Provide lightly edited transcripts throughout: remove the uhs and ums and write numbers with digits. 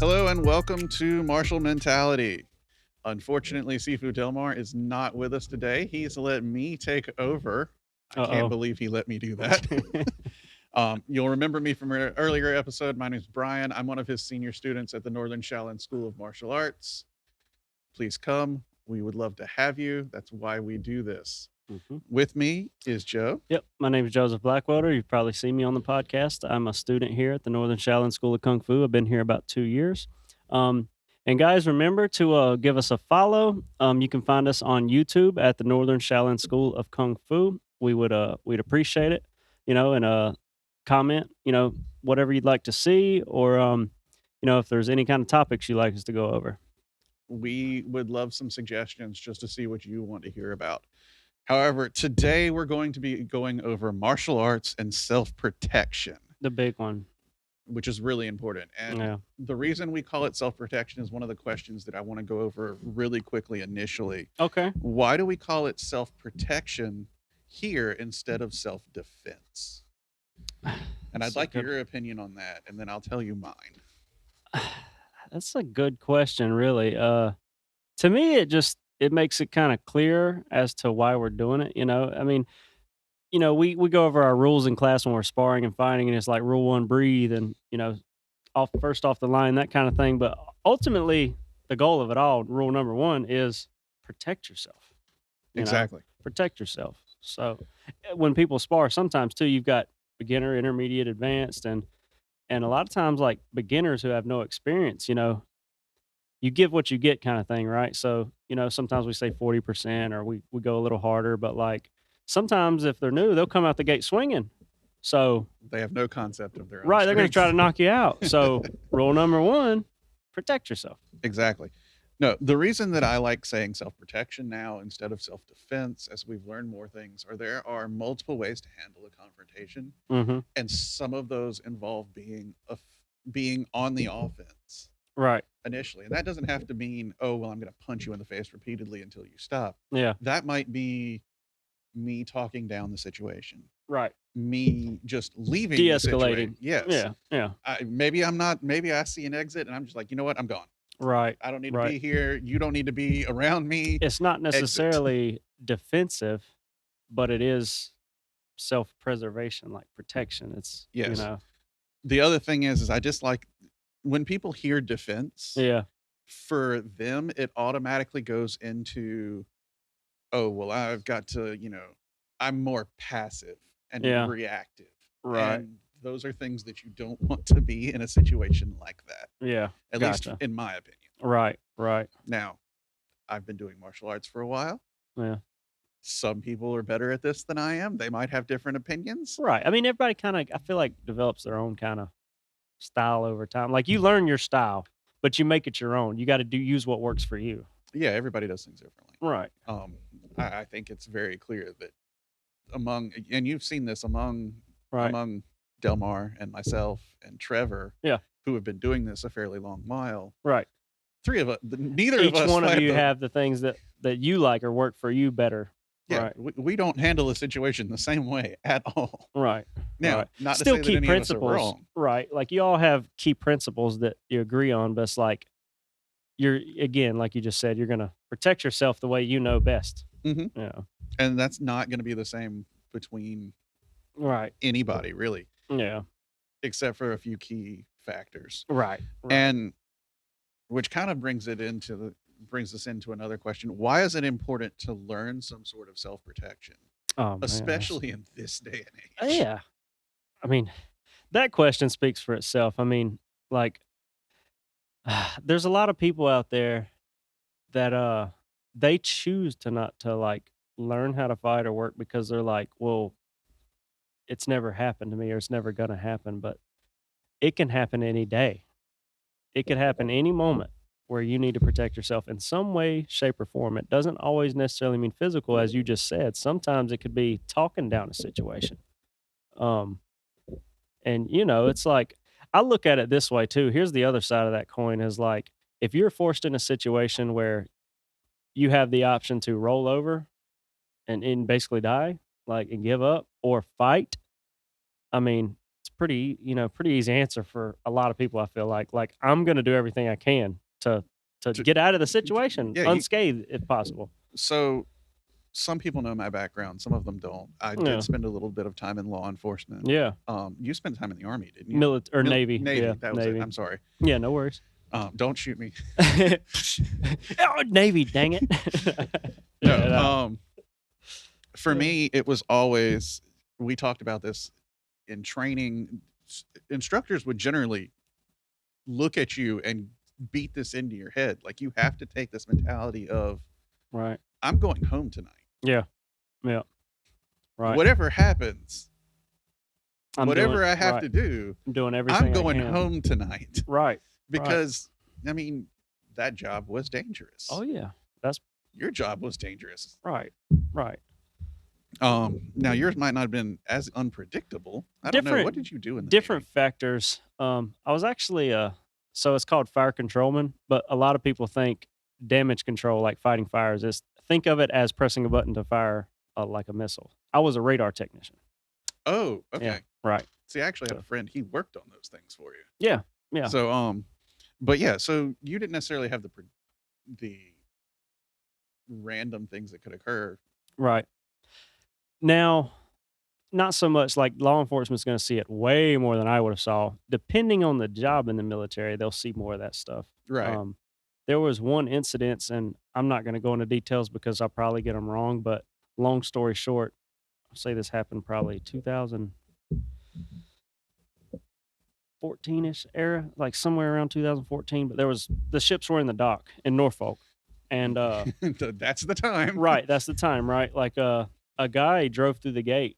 Hello and welcome to Martial Mentality. Unfortunately, Sifu Delmar is not with us today. He's let me take over. I can't Uh-oh. believe he let me do that. You'll remember me from an earlier episode. My name is Brian. I'm one of his senior students at the Northern Shaolin School of Martial Arts. Please come. We would love to have you. That's why we do this. Mhm. With me is Joe. Yep, my name is Joseph Blackwelder. You've probably seen me on the podcast. I'm a student here at the Northern Shaolin School of Kung Fu. I've been here about 2 years. Um, and guys, remember to give us a follow. You can find us on YouTube at the Northern Shaolin School of Kung Fu. We'd appreciate it, and comment, whatever you'd like to see, or if there's any kind of topics you'd like us to go over. We would love some suggestions just to see what you want to hear about. However, today we're going to be going over martial arts and self protection, The big one. which is really important. And Yeah. the reason we call it self protection is one of the questions that I want to go over really quickly initially. Okay. Why do we call it self protection here instead of self defense? And I'd That's a like good your opinion on that, and then I'll tell you mine. That's a good question, really. To me, it makes it kind of clear as to why we're doing it. I mean, we go over our rules in class when we're sparring and fighting, and it's like rule one, breathe, and off the line, that kind of thing. But ultimately, the goal of it all, rule number one, is protect yourself. You know, Exactly. protect yourself. So when people spar, sometimes too, you've got beginner, intermediate, advanced, and a lot of times, like beginners who have no experience, you give what you get kind of thing, right? So, sometimes we say 40% or we go a little harder, but like sometimes if they're new, they'll come out the gate swinging. So, They have no concept of their own right, they're going to try strength. to knock you out. So, rule number one, protect yourself. Exactly. No, the reason that I like saying self protection now instead of self defense, as we've learned more things, are there are multiple ways to handle a confrontation, Hmm. and some of those involve being on the offense Right. initially, and that doesn't have to mean, oh well, I'm going to punch you in the face repeatedly until you stop. Yeah. That might be me talking down the situation, Right. me just leaving De the situation. escalating. Yes, Yeah. Yeah. maybe I'm not. Maybe I see an exit, and I'm just like, you know what, I'm gone. Right. I don't need to Right. be here. You don't need to be around me. It's not Exit. necessarily defensive, but it is self preservation, like protection. It's, Yes. The other thing is I just like when people hear defense, yeah. for them, it automatically goes into, oh, well, I've got to, I'm more passive and Yeah. reactive. Right. And those are things that you don't want to be in a situation like that, Yeah. at least Gotcha. in my opinion. Right. Right. Now, I've been doing martial arts for a while. Yeah. Some people are better at this than I am. They might have different opinions. Right. I mean, everybody kind of, I feel like, develops their own kind of style over time. Like you learn your style, but you make it your own. You got to use what works for you. Yeah, everybody does things differently. Right. Um, I think it's very clear that among, and you've seen this among Right. Delmar and myself and Trevor, Yeah. who have been doing this a fairly long while. Right. Three of us, neither of Each us one of fight you the. have the things that you like or work for you better. Yeah, Right. we don't handle a situation the same way at all. Right. Now, Right. not to Still say that key any of us are principles. wrong. Right. Like you all have key principles that you agree on, but it's like you're, again, like you just said, you're going to protect yourself the way you know best. Hmm. Yeah. And that's not going to be the same between Right. anybody, really, Yeah. except for a few key factors. Right. Right. And which kind of brings us into another question. Why is it important to learn some sort of self-protection, Oh man. especially in this day and age? Yeah. I mean, that question speaks for itself. I mean, like, there's a lot of people out there that they choose to not to like learn how to fight or work because they're like, well, it's never happened to me or it's never gonna happen. But it can happen any day. It could happen any moment where you need to protect yourself in some way, shape, or form. It doesn't always necessarily mean physical, as you just said. Sometimes it could be talking down a situation. Um, And, it's like I look at it this way too. Here's the other side of that coin is like if you're forced in a situation where you have the option to roll over and basically die, like and give up or fight, I mean, it's pretty, pretty easy answer for a lot of people. I feel like I'm going to do everything I can to To- get out of the situation yeah, unscathed if possible. so some people know my background, some of them don't. I did Yeah. spend a little bit of time in law enforcement. Yeah. You spent time in the Army, didn't you? Or Navy. Navy, Yeah. that was it. Navy. I'm sorry. Yeah. No worries. Don't shoot me. Oh, Navy, dang it. No. Yeah, no. For me, it was always, we talked about this in training. Instructors would generally look at you and beat this into your head. Like, you have to take this mentality of, Right. I'm going home tonight. Yeah. Yeah. Right. Whatever happens, I'm whatever doing, I have right. to do, I'm doing everything I'm going I can. home tonight. Right. Because, I mean, that job was dangerous. Oh yeah. Your job was dangerous. Right. Right. Now yours might not have been as unpredictable. I don't know. Different- What did you do in the Different Navy? factors. I was actually so it's called fire controlman, but a lot of people think damage control, like fighting fires, is think of it as pressing a button to fire like a missile. I was a radar technician. Oh, okay. Yeah. Right. See, I actually had a friend. He worked on those things for you. Yeah. Yeah. So, but yeah, so you didn't necessarily have the random things that could occur. Right. Now, not so much like law enforcement's going to see it way more than I would have saw. Depending on the job in the military, they'll see more of that stuff. Right. There was one incident, and I'm not going to go into details because I'll probably get them wrong. But long story short, I'll say this happened probably 2014-ish era, like somewhere around 2014. But the ships were in the dock in Norfolk, and That's the time. right, that's the time, right? Like a guy drove through the gate.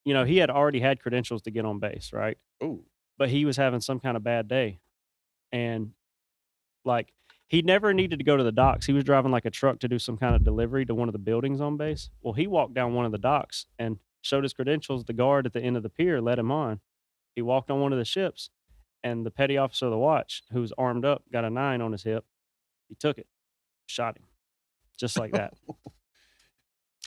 He had already had credentials to get on base, right? Oh, But he was having some kind of bad day, and like he never needed to go to the docks. He was driving like a truck to do some kind of delivery to one of the buildings on base. Well, he walked down one of the docks and showed his credentials. The guard at the end of the pier let him on. He walked on one of the ships, and the petty officer of the watch, who was armed up, got a 9 on his hip. He took it, shot him, just like that.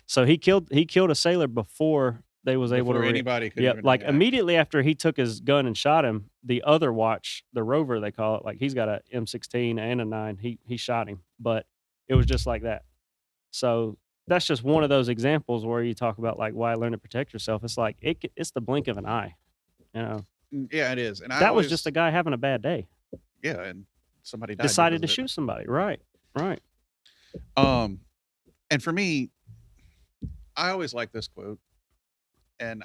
So he killed a sailor before they was able to before anybody could. yeah, even like react. immediately after he took his gun and shot him, the other watch, the rover they call it, like he's got a M16 and a 9. He shot him, but it was just like that. So that's just one of those examples where you talk about like why learn to protect yourself. It's like it's the blink of an eye, Yeah, it is. And that was just a guy having a bad day, yeah, and somebody died decided to because of shoot somebody. Right. it. And for me, I always like this quote, and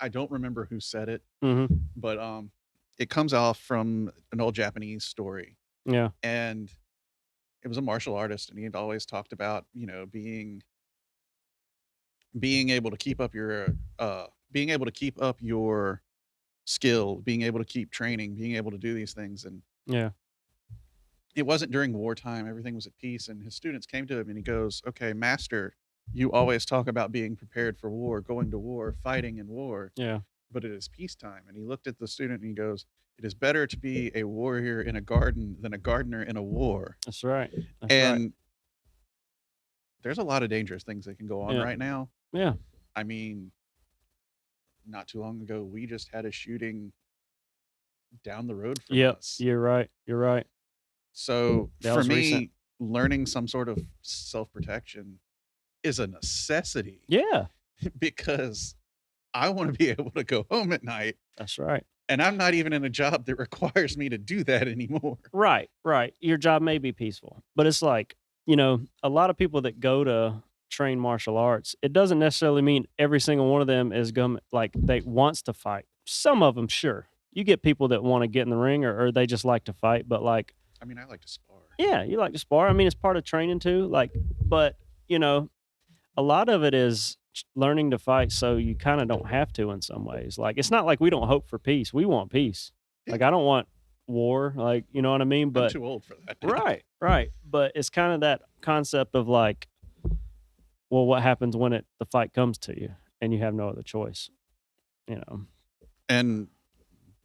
I don't remember who said it, Hmm. but it comes off from an old Japanese story, Yeah. and it was a martial artist, and he had always talked about being able to keep up your skill, being able to keep training, being able to do these things. And Yeah. it wasn't during wartime, everything was at peace. And his students came to him and he goes, okay, master, you always talk about being prepared for war, going to war, fighting in war, Yeah. but it is peacetime. And he looked at the student and he goes, it is better to be a warrior in a garden than a gardener in a war. That's right. That's right. And there's a lot of dangerous things that can go on Yeah. right now. Yeah. I mean, not too long ago, we just had a shooting down the road from Yep. us. You're right. You're right. So That for was me, recent. learning some sort of self-protection is a necessity Yeah. because I want to be able to go home at night, That's right. and I'm not even in a job that requires me to do that anymore. Right, right. Your job may be peaceful, but it's like, a lot of people that go to train martial arts, it doesn't necessarily mean every single one of them is going like they wants to fight. Some of them, sure. You get people that want to get in the ring or they just like to fight, but like, I mean, I like to spar. yeah, you like to spar. I mean, it's part of training too. Like, but a lot of it is learning to fight so you kind of don't have to in some ways. Like, it's not like we don't hope for peace. We want peace. Like, I don't want war. Like, you know what I mean? I'm But too old for that. right, right. But it's kind of that concept of like, well, what happens when the fight comes to you and you have no other choice? And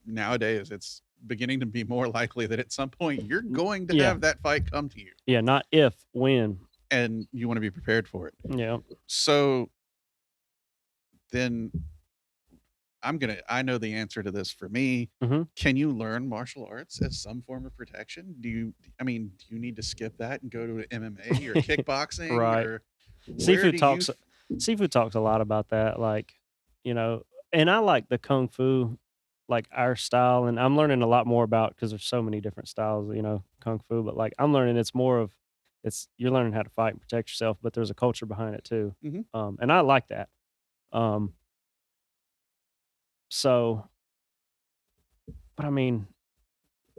nowadays, it's beginning to be more likely that at some point you're going to Yeah. have that fight come to you, Yeah, not if, when. and you want to be prepared for it. Yeah. So then I know the answer to this for me. Hmm. Can you learn martial arts as some form of protection? I mean, do you need to skip that and go to MMA or kickboxing, Right. or where Seafood do you talks Seafood talks a lot about that, like, you know, and I like the kung fu, like our style, and I'm learning a lot more about because there's so many different styles, kung fu, but like I'm learning it's more of it's you're learning how to fight and protect yourself, but there's a culture behind it too. Mhm. And I like that. Um, so, but I mean,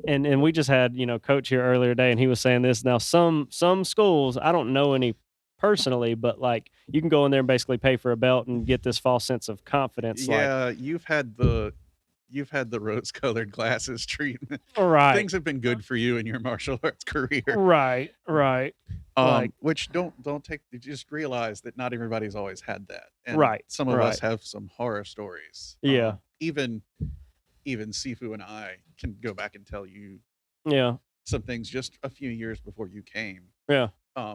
and we just had coach here earlier today, and he was saying this. Now, some schools I don't know any personally, but like you can go in there and basically pay for a belt and get this false sense of confidence. Like, Yeah, you've had the rose-colored glasses treatment. right, Things have been good for you in your martial arts career. right, like, Which don't take just realize that not everybody's always had that, and right, some of us right, have some horror stories. yeah, Even Sifu and I can go back and tell you yeah, some things just a few years before you came. yeah,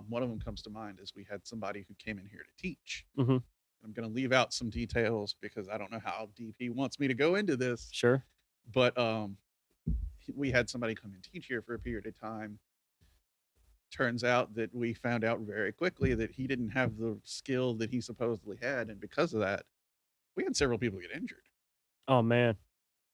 One of them comes to mind is we had somebody who came in here to teach. hmm, I'm going to leave out some details because I don't know how deep he wants me to go into this, sure, but we had somebody come and teach here for a period of time. Turns out that we found out very quickly that he didn't have the skill that he supposedly had, and because of that, we had several people get injured, oh man,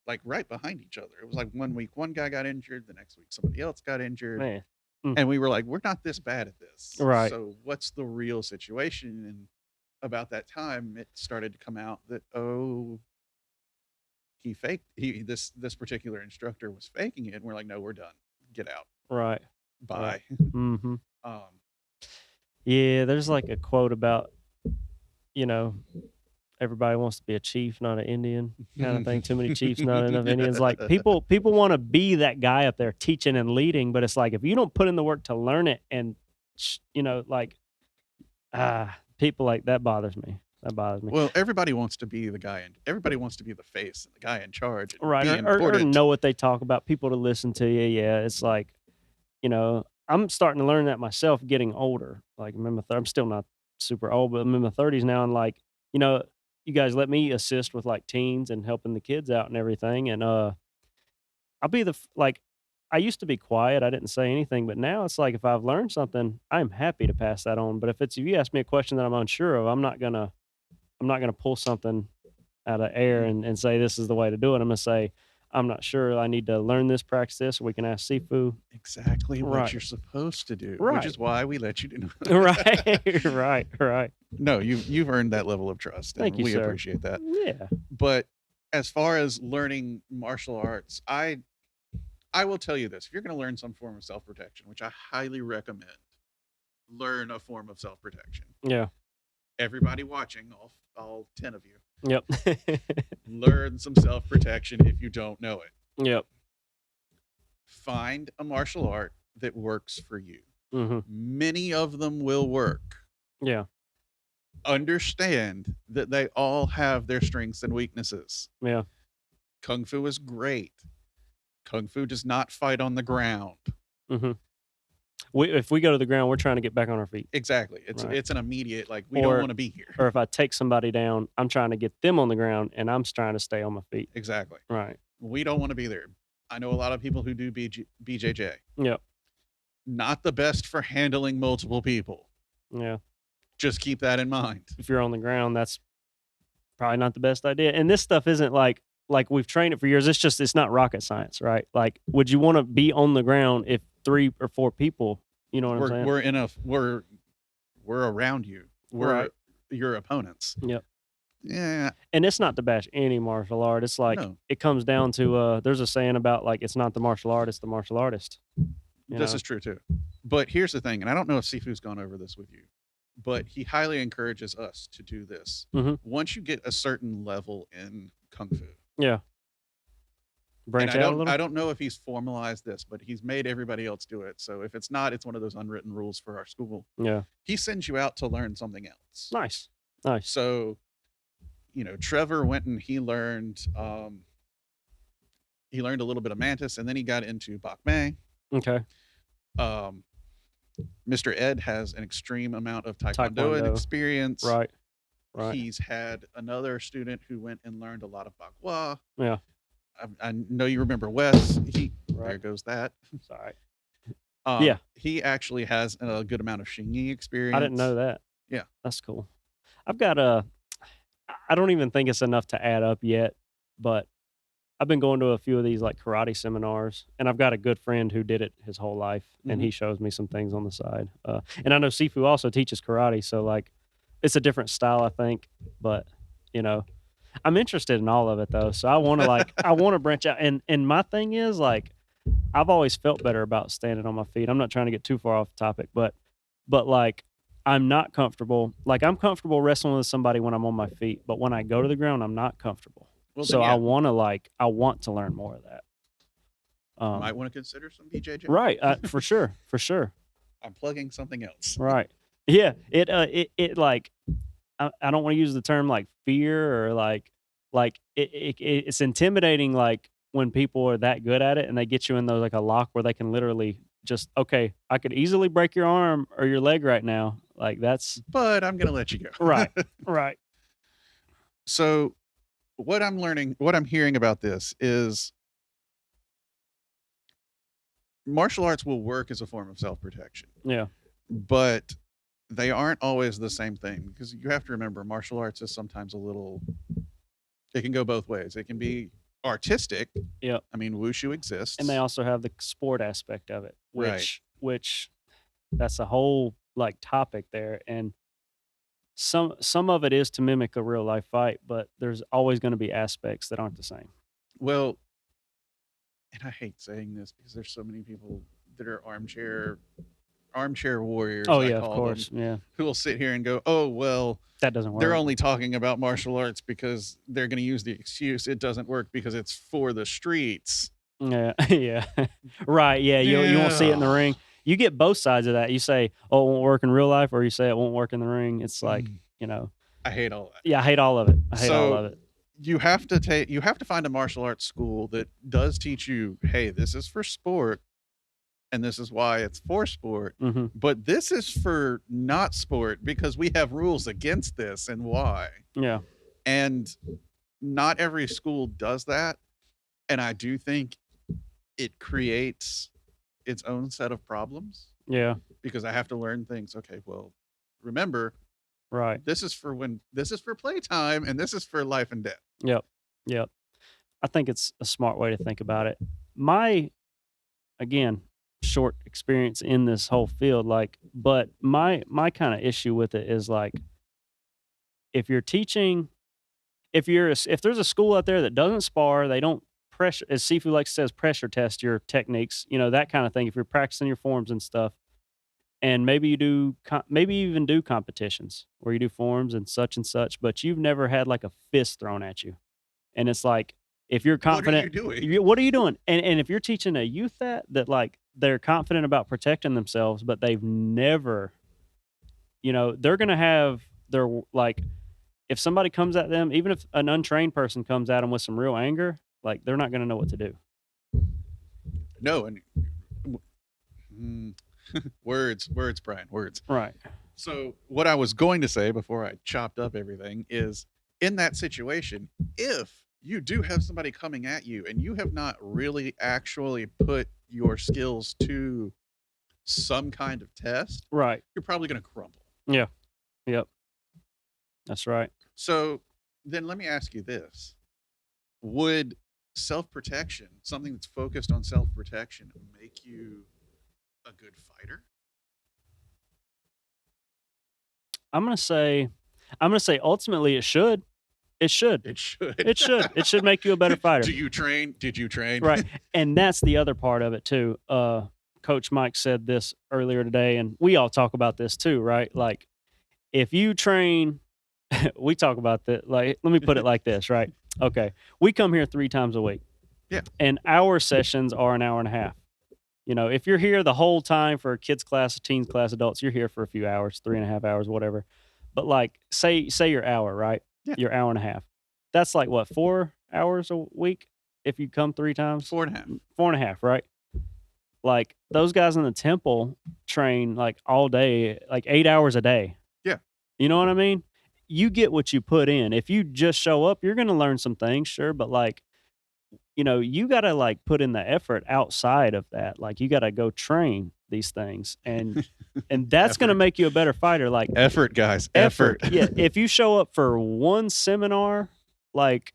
like right behind each other. It was like one week one guy got injured, the next week somebody else got injured, man, mm, and we were like, we're not this bad at this. right, So what's the real situation? And about that time, it started to come out that he faked he this particular instructor was faking it, and we're like, no, we're done. Get out. right, right, Bye. hmm. um, Yeah, there's like a quote about you know everybody wants to be a chief, not an Indian kind of thing. Too many chiefs, not enough Indians. Like people want to be that guy up there teaching and leading, but it's like if you don't put in the work to learn it and like people like that bothers me. That bothers me. well, everybody wants to be the guy, and everybody wants to be the face and the guy in charge and Right. be Or important. know what they talk about, people to listen to you. Yeah. It's like, I'm starting to learn that myself getting older. Like I'm still not super old, but I'm in my 30s now. And like, you know, you guys let me assist with like teens and helping the kids out and everything. And I'll be like I used to be quiet. I didn't say anything, but now it's like if I've learned something, I'm happy to pass that on. But if you ask me a question that I'm unsure of, I'm not gonna pull something out of air and say this is the way to do it. I'm gonna say, I'm not sure. I need to learn this, practice this, or we can ask Sifu. Exactly what Right. you're supposed to do, which Right. is why we let you do. Right. Right. Right. No, you've earned that level of trust, and Thank you, we sir. appreciate that. Yeah. But as far as learning martial arts, I will tell you this: if you're going to learn some form of self protection, which I highly recommend, learn a form of self protection. Yeah. Everybody watching, all 10 of you, Yep. learn some self protection if you don't know it. Yep. Find a martial art that works for you. Mhm. Many of them will work. Yeah. Understand that they all have their strengths and weaknesses. Yeah. Kung Fu is great. Kung Fu does not fight on the ground. Mhm. If we go to the ground, we're trying to get back on our feet. Exactly. Right. It's an immediate, like, we don't Or want to be here. or if I take somebody down, I'm trying to get them on the ground and I'm trying to stay on my feet. Exactly. Right. We don't want to be there. I know a lot of people who do BJJ. Yep. Not the best for handling multiple people. Yeah. Just keep that in mind. If you're on the ground, that's probably not the best idea. And this stuff isn't like we've trained it for years. It's not rocket science, right? Like, would you want to be on the ground if 3 or 4 people, you know what I'm saying? We're around you. We're Right. your opponents. Yep. Yeah. And it's not to bash any martial art. It's like No. it comes down to there's a saying about like it's not the martial art, it's the martial artist. This is true too. But here's the thing, and I don't know if Sifu's gone over this with you, but he highly encourages us to do this. Mhm. Once you get a certain level in Kung Fu, Yeah. Branch and out a little. I don't know if he's formalized this, but he's made everybody else do it. So if it's not, it's one of those unwritten rules for our school. Yeah. He sends you out to learn something else. Nice. Nice. So, Trevor went and he learned a little bit of Mantis, and then he got into Bak Mei. Okay. Um, Mr. Ed has an extreme amount of Taekwondo and Taekwondo. experience. Right. Right. He's had another student who went and learned a lot of Bagua. Yeah. I know you remember Wes. There Right. goes that. Sorry. Yeah. He actually has a good amount of Xingyi experience. I didn't know that. Yeah. That's cool. I've got I don't even think it's enough to add up yet, but I've been going to a few of these like karate seminars, and I've got a good friend who did it his whole life, and he shows me some things on the side. And I know Sifu also teaches karate, so like it's a different style, I think, but you know, I'm interested in all of it though. So I want to I want to branch out, and my thing is like I've always felt better about standing on my feet. I'm not trying to get too far off the topic, but like I'm not comfortable. Like I'm comfortable wrestling with somebody when I'm on my feet, but when I go to the ground, I'm not comfortable. Well, So then, yeah, I want to learn more of that. might want to consider some BJJ. Right, for sure, for sure. I'm plugging something else. Right. Yeah. It like I don't want to use the term like fear or like it's intimidating like when people are that good at it and they get you in those like a lock where they can literally just okay, I could easily break your arm or your leg right now. Like that's But I'm gonna let you go. right. Right. So what I'm learning, what I'm hearing about this is martial arts will work as a form of self-protection, Yeah. but they aren't always the same thing because you have to remember martial arts is sometimes it can go both ways. It can be artistic. Yep. I mean, wushu exists. And they also have the sport aspect of it, Right. which that's a whole like topic there. And some of it is to mimic a real life fight, but there's always going to be aspects that aren't the same. Well, and I hate saying this because there's so many people that are armchair warriors. Oh I yeah, of call course. them, Yeah. who will sit here and go, "Oh well, That doesn't work. they're only talking about martial arts because they're going to use the excuse it doesn't work because it's for the streets." Yeah. Yeah. Right. Yeah. You won't see it in the ring. You get both sides of that. You say, "Oh, it won't work in real life," or you say it won't work in the ring. It's like, you know, I hate all that. yeah, I hate all of it. I hate all of it. You have to find a martial arts school that does teach you, hey, this is for sport and this is why it's for sport, Hmm. but this is for not sport because we have rules against this and why. Yeah. And not every school does that, and I do think it creates its own set of problems Yeah. because I have to learn things. Okay, well, remember, Right. this is for playtime and this is for life and death. Yep. Yep. I think it's a smart way to think about it. My, again, short experience in this whole field, like, but my kind of issue with it is like, if you're teaching, if there's a school out there that doesn't spar, they don't pressure, as Sifu like says, pressure test your techniques, that kind of thing. If you're practicing your forms and stuff, and maybe you do, maybe you even do competitions where you do forms and such, but you've never had like a fist thrown at you, and it's like if you're confident, What are you doing? what are you doing? And if you're teaching a youth that like they're confident about protecting themselves, but they've never, they're gonna have their like if somebody comes at them, even if an untrained person comes at them with some real anger, like they're not gonna know what to do. No, and words, Brian, words. Right. So what I was going to say before I chopped up everything is, in that situation, if you do have somebody coming at you and you have not really actually put your skills to some kind of test, Right. you're probably going to crumble. Yeah. Yep. That's right. So then let me ask you this. Would self-protection, something that's focused on self-protection, make you a good fighter? I'm gonna say ultimately it should. It should. It should. It should. It should make you a better fighter. Do you train? Did you train? Right. And that's the other part of it too. Coach Mike said this earlier today, and we all talk about this too, right? Like if you train, we talk about that. Like, let me put it like this, right? Okay. We come here 3 times a week. Yeah. And our sessions are an hour and a half. If you're here the whole time for a kids class, a teens class, adults, you're here for a few hours, 3.5 hours, whatever. But like, say your hour, right? Yeah. Your hour and a half. That's like what, 4 hours a week if you come 3 times? 4.5. 4.5, right? Like those guys in the temple train like all day, like 8 hours a day. Yeah. You know what I mean? you get what you put in. If you just show up, you're going to learn some things, sure, but like, you got to like put in the effort outside of that. Like you got to go train these things, and that's going to Effort. make you a better fighter. Like Effort, guys. Effort. Yeah, if you show up for one seminar like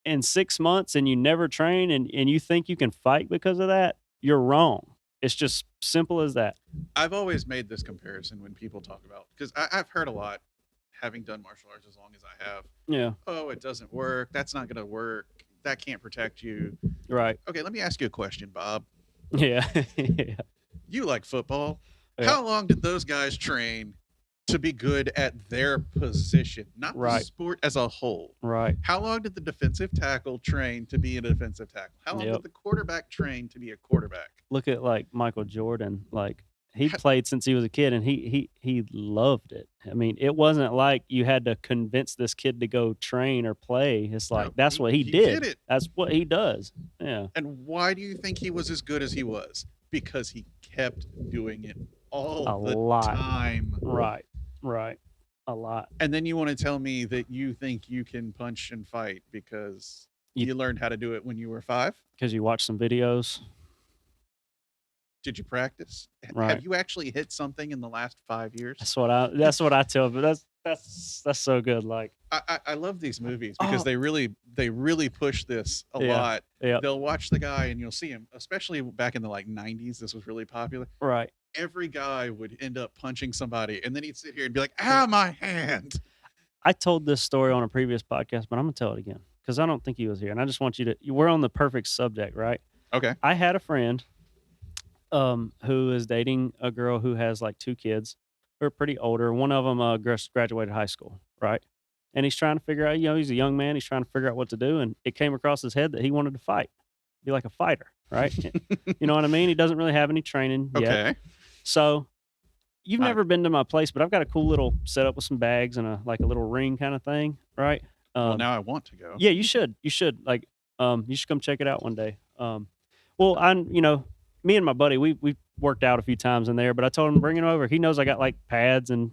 in 6 months and you never train, and you think you can fight because of that, you're wrong. It's just simple as that. I've always made this comparison when people talk about, because I've heard a lot, having done martial arts as long as I have. Yeah. Oh, it doesn't work. That's not going to work. That can't protect you. Right. Okay, let me ask you a question, Bob. Yeah. Yeah. You like football. Yeah. How long did those guys train to be good at their position, not the Right. sport as a whole? Right. How long did the defensive tackle train to be a defensive tackle? How long Yep. did the quarterback train to be a quarterback? Look at like Michael Jordan. Like he played since he was a kid, and he loved it. I mean, it wasn't like you had to convince this kid to go train or play. It's like No, that's what he he did. did it. That's what he does. Yeah. And why do you think he was as good as he was? Because he kept doing it all the lot. time. Right. Right. A lot. And then you want to tell me that you think you can punch and fight because you learned how to do it when you were 5? Because you watch some videos. Did you practice? Right. Have you actually hit something in the last 5 years? That's what I tell. But that's so good. Like I love these movies because they really push this a lot. Yeah. They'll watch the guy and you'll see him, especially back in the like 90s. This was really popular. Right. Every guy would end up punching somebody, and then he'd sit here and be like, "Ah, my hand." I told this story on a previous podcast, but I'm gonna tell it again because I don't think he was here, and I just want you to. We're on the perfect subject, right? Okay. I had a friend, who is dating a girl who has like 2 kids who are pretty older. One of them graduated high school, right? And he's trying to figure out. He's a young man. He's trying to figure out what to do, and it came across his head that he wanted to fight, be like a fighter, right? You know what I mean? He doesn't really have any training yet. Okay. So you've never been to my place, but I've got a cool little setup with some bags and a little ring kind of thing, right? Well, now I want to go. Yeah, you should. You should like you should come check it out one day. Well, me and my buddy, we worked out a few times in there, but I told him to bring it over. He knows I got like pads and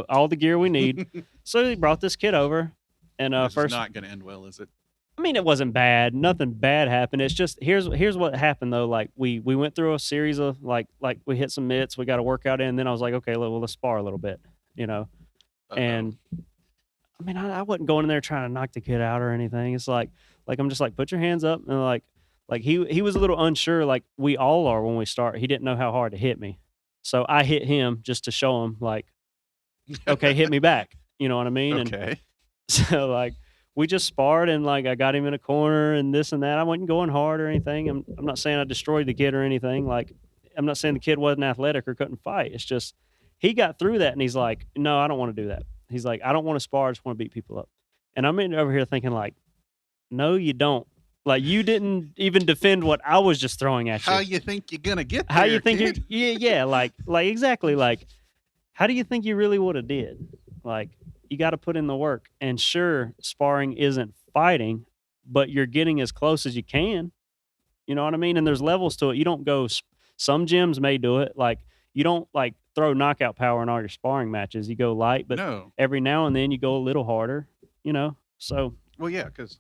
all the gear we need. So he brought this kid over, and This first, is not going to end well, is it? I mean, it wasn't bad. Nothing bad happened. It's just here's what happened though. Like we went through a series of like we hit some mitts. We got a workout in. And then I was like, okay, well, let's spar a little bit, Uh-oh. And I mean, I wasn't going in there trying to knock the kid out or anything. It's like I'm just like, put your hands up, and like he was a little unsure, like we all are when we start. He didn't know how hard to hit me, so I hit him just to show him like, okay, hit me back. You know what I mean? Okay. And so like we just sparred, and like I got him in a corner and this and that. I wasn't going hard or anything. I'm not saying I destroyed the kid or anything. Like I'm not saying the kid wasn't athletic or couldn't fight. It's just he got through that, and he's like, no, I don't want to do that. He's like, I don't want to spar. I just want to beat people up. And I'm over here thinking like, no, you don't. Like you didn't even defend what I was just throwing at you. How you think you're gonna get there? How you think kid? yeah, like exactly. Like, how do you think you really would have did? Like, you got to put in the work. And sure, sparring isn't fighting, but you're getting as close as you can. You know what I mean? And there's levels to it. You don't go. Some gyms may do it. Like you don't like throw knockout power in all your sparring matches. You go light, but No. every now and then you go a little harder. So Well, yeah, because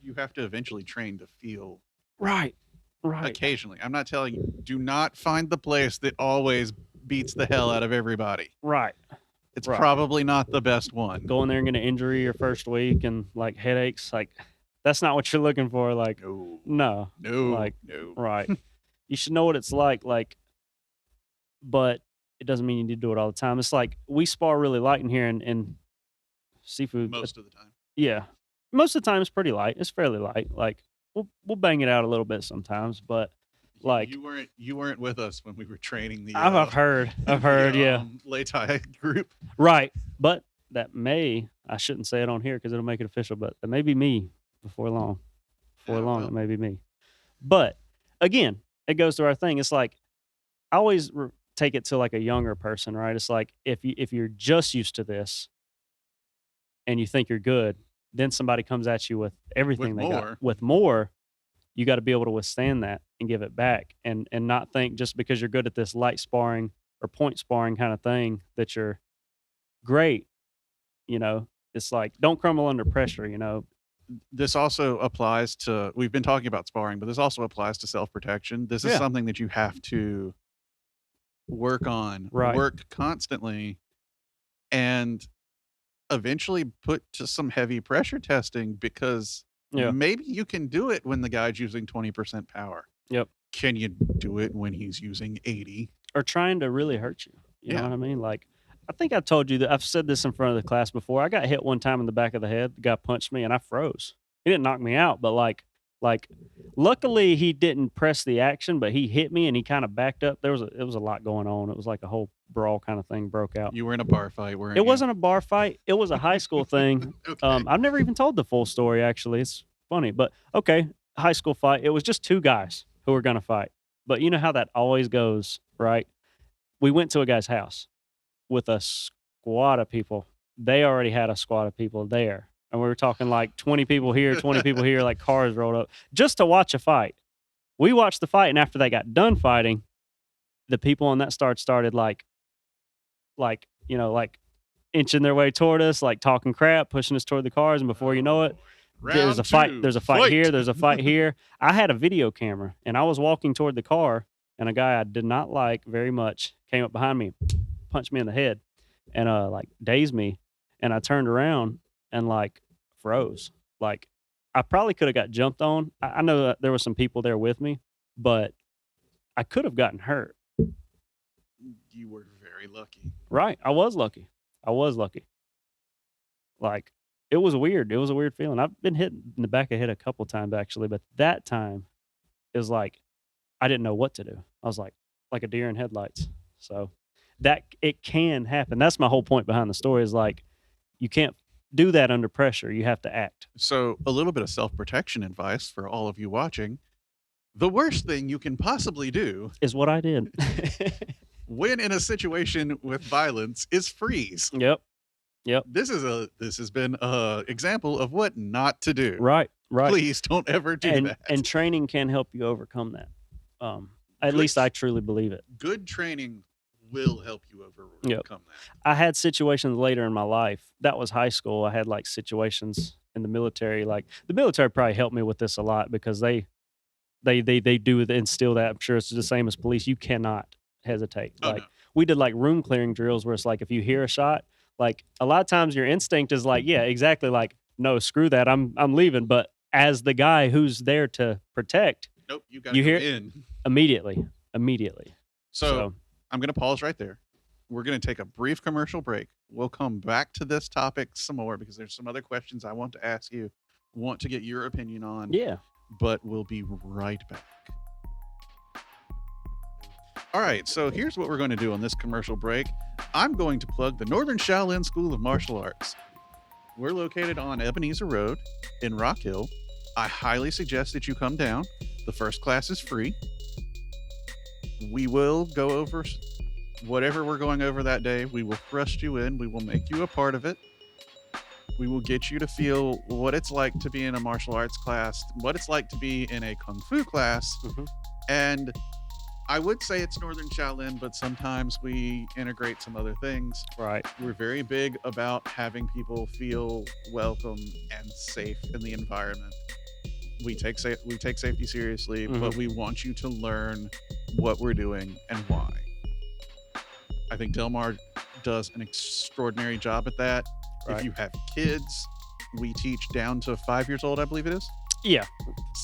you have to eventually train to feel right. occasionally. I'm not telling you, do not find the place that always beats the hell out of everybody. Right. It's Right. probably not the best one. Go in there and get an injury your first week and like headaches. Like that's not what you're looking for. Like no. Like, no. Right. You should know what it's like, but it doesn't mean you need to do it all the time. It's like we spar really light in here and seafood. Most of the time. Yeah. Most of the time it's pretty light. It's fairly light. Like we'll bang it out a little bit sometimes, but like you weren't with us when we were training the I've heard, yeah. Lay Thai group. Right. But I shouldn't say it on here because it'll make it official, but that may be me before long. It may be me. But again, it goes to our thing. It's like I always take it to like a younger person, right? It's like if you're just used to this and you think you're good, then somebody comes at you with everything they got. With more, you got to be able to withstand that and give it back and not think just because you're good at this light sparring or point sparring kind of thing that you're great. You know, it's like don't crumble under pressure. You know, This also applies to, we've been talking about sparring, but this also applies to self-protection. This is yeah, something that you have to work on, right, work constantly, and eventually put to some heavy pressure testing because yeah, maybe you can do it when the guy's using 20% power. yep. Can you do it when he's using 80? Or trying to really hurt you. You know Yeah. what I mean? Like, I think I've told you that I've said this in front of the class before. I got hit one time in the back of the head. The guy punched me and I froze. He didn't knock me out, but like, luckily he didn't press the action, but he hit me and he kind of backed up. It was a lot going on. It was like a whole brawl kind of thing broke out. You were in a bar fight, weren't It you? wasn't a bar fight. It was a high school thing. Okay. I've never even told the full story actually. It's funny, but okay, high school fight. It was just two guys who were gonna fight. But you know how that always goes, right? We went to a guy's house with a squad of people. They already had a squad of people there. And we were talking like 20 people here, 20 people here, like cars rolled up just to watch a fight. We watched the fight, and after they got done fighting, the people on that started like inching their way toward us, like talking crap, pushing us toward the cars, and before you know it, there's a fight. There's a fight here. There's a fight here. I had a video camera, and I was walking toward the car, and a guy I did not like very much came up behind me, punched me in the head, and like dazed me, and I turned around and like froze. Like I probably could have got jumped on. I know that there was some people there with me, but I could have gotten hurt. You were very lucky. Right? I was lucky. I was lucky. Like it was weird. It was a weird feeling. I've been hit in the back of the head a couple times actually, but that time it was like I didn't know what to do. I was like a deer in headlights. So that it can happen. That's my whole point behind the story is like you can't do that under pressure. You have to act. So, a little bit of self-protection advice for all of you watching. The worst thing you can possibly do Is what I did. when in a situation with violence is freeze. Yep. Yep. This has been a example of what not to do. Right. Right. Please don't ever do that. And training can help you overcome that. At Good- least I truly believe it. Good training will help you overcome that. I had situations later in my life. That was high school. I had like situations in the military. Like the military probably helped me with this a lot because they do instill that. I'm sure it's the same as police. You cannot hesitate. Oh, Like no. we did like room clearing drills where it's like if you hear a shot, like a lot of times your instinct is like, yeah, exactly. Like no, screw that. I'm leaving. But as the guy who's there to protect, Nope, you got to You go hear- in. immediately. So, I'm going to pause right there. We're going to take a brief commercial break. We'll come back to this topic some more because there's some other questions I want to ask you, want to get your opinion on, yeah. but we'll be right back. All right, so here's what we're going to do on this commercial break. I'm going to plug the Northern Shaolin School of Martial Arts. We're located on Ebenezer Road in Rock Hill. I highly suggest that you come down. The first class is free. We will go over whatever we're going over that day. We will thrust you in. We will make you a part of it. We will get you to feel what it's like to be in a martial arts class, what it's like to be in a kung fu class. Mhm. And I would say it's Northern Shaolin, but sometimes we integrate some other things. Right. We're very big about having people feel welcome and safe in the environment. We take safety seriously, but we want you to learn what we're doing and why. I think Delmar does an extraordinary job at that. Right. If you have kids, we teach down to 5 years old, I believe it is. Yeah.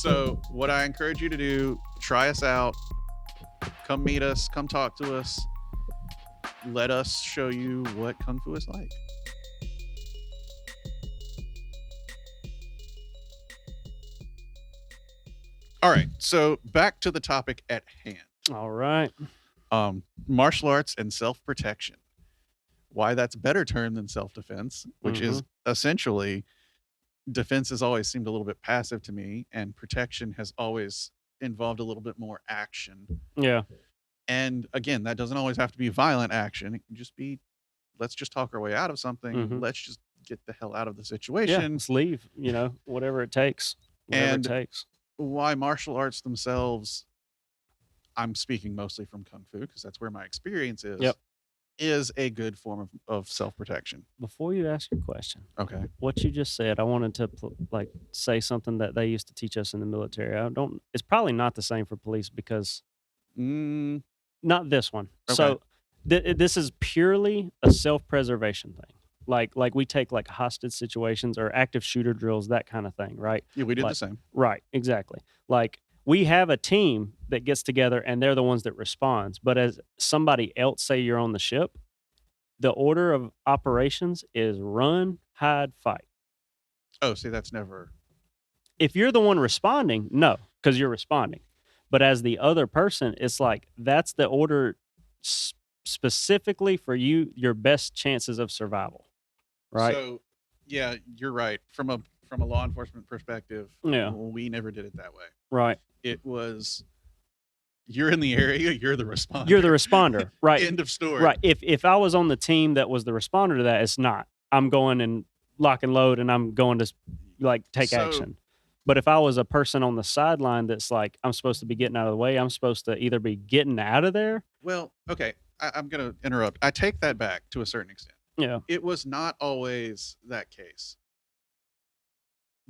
So, what I encourage you to do, try us out, come meet us, come talk to us, let us show you what Kung Fu is like. All right, so back to the topic at hand. All right. Martial arts and self-protection. Why that's better term than self-defense, which is essentially defense has always seemed a little bit passive to me, and protection has always involved a little bit more action. Yeah. And again, that doesn't always have to be violent action. It can just be, let's just talk our way out of something. Mhm. Let's just get the hell out of the Yeah. situation. Let's leave. Whatever it takes. Whatever And it takes. Why martial arts themselves, I'm speaking mostly from Kung Fu because that's where my experience is. Yep. is a good form of self-protection. Before you ask your question, Okay. what you just said, I wanted to like say something that they used to teach us in the military. I don't. It's probably not the same for police because Mm, not this one. okay. So this is purely a self-preservation thing. Like we take like hostage situations or active shooter drills, that kind of thing, right? Yeah, we did the Like same. right, exactly. Like we have a team that gets together and they're the ones that responds. But as somebody else, say you're on the ship, the order of operations is run, hide, fight. Oh, see, that's never. If you're the one responding, no, because you're responding. But as the other person, it's like that's the order specifically for you, your best chances of survival, right? So, yeah, you're right. From a law enforcement perspective, Yeah, we never did it that way. right. It was you're in the area, you're the responder. You're the responder, right? End of story. Right. If I was on the team that was the responder to that, it's not. I'm going and lock and load, and I'm going to like take So- action. But if I was a person on the sideline that's like, I'm supposed to be getting out of the way, I'm supposed to either be getting out of there. Well, okay, I'm going to interrupt. I take that back to a certain extent. Yeah. It was not always that case.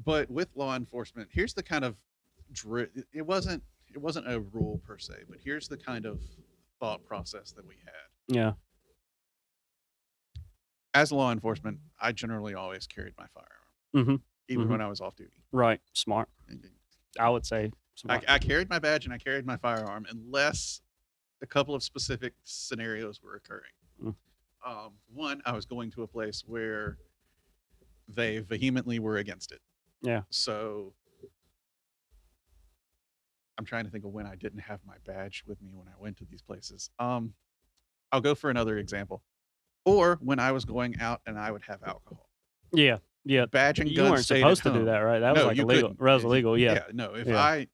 But with law enforcement, here's the kind of it wasn't a rule per se, but here's the kind of thought process that we had. Yeah. As law enforcement, I generally always carried my firearm, Mm-hmm. even Mhm. when I was off duty. Right. Smart. I would say smart. I carried my badge and I carried my firearm unless a couple of specific scenarios were occurring. Mm. One, I was going to a place where they vehemently were against it. Yeah. So I'm trying to think of when I didn't have my badge with me when I went to these places. I'll go for another example. Or when I was going out and I would have alcohol. Yeah. Yeah. Badge and You gun weren't stayed at supposed to do home. that, right? That was No, like you illegal. couldn't. That was illegal. Yeah. No, if Yeah.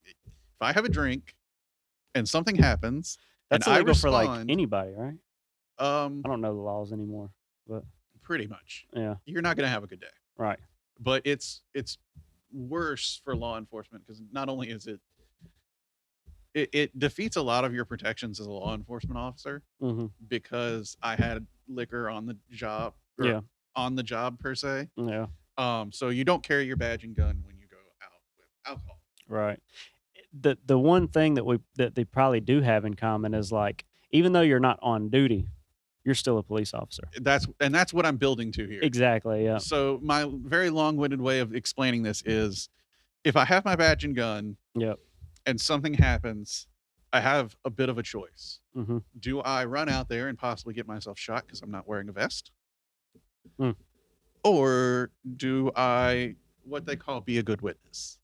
I have a drink and something happens That's and I illegal for like respond, anybody, right? I um, don't know the laws anymore, but pretty much, yeah. you're not going to have a good day. Right. But it's worse for law enforcement because not only is it defeats a lot of your protections as a law enforcement officer Mm-hmm. because I had liquor on the job. Or Yeah. on the job per se. Yeah. So you don't carry your badge and gun when you go out with alcohol. Right. The one thing that they probably do have in common is like even though you're not on duty, you're still a police officer. That's what I'm building to here. Exactly. Yeah. So my very long-winded way of explaining this is if I have my badge and gun Yep. and something happens, I have a bit of a choice. Mm-hmm. Do I run out there and possibly get myself shot because I'm not wearing a vest? Mm. Or do I what they call be a good witness?